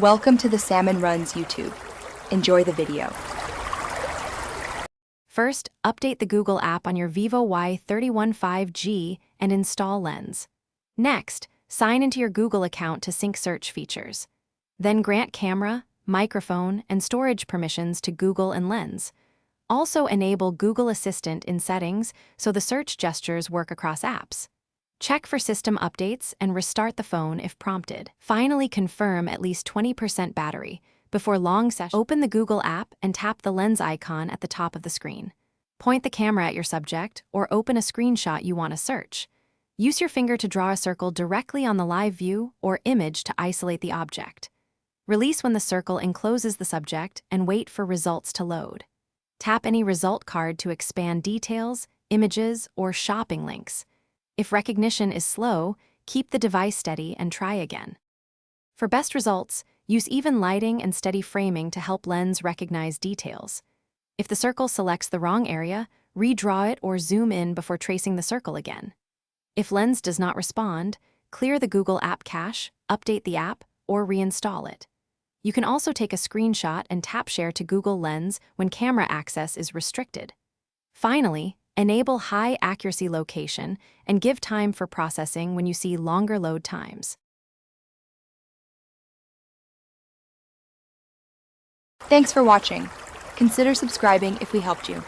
Welcome to the Salmon Runs YouTube. Enjoy the video. First, update the Google app on your Vivo Y31 5G and install Lens. Next, sign into your Google account to sync search features. Then grant camera, microphone, and storage permissions to Google and Lens. Also enable Google Assistant in settings so the search gestures work across apps. Check for system updates and restart the phone if prompted. Finally, confirm at least 20% battery. Before long sessions, open the Google app and tap the Lens icon at the top of the screen. Point the camera at your subject or open a screenshot you want to search. Use your finger to draw a circle directly on the live view or image to isolate the object. Release when the circle encloses the subject and wait for results to load. Tap any result card to expand details, images, or shopping links. If recognition is slow, keep the device steady and try again. For best results, use even lighting and steady framing to help Lens recognize details. If the circle selects the wrong area, redraw it or zoom in before tracing the circle again. If Lens does not respond, clear the Google app cache, update the app, or reinstall it. You can also take a screenshot and tap share to Google Lens when camera access is restricted. Finally, enable high accuracy location and give time for processing when you see longer load times. Thanks for watching. Consider subscribing if we helped you.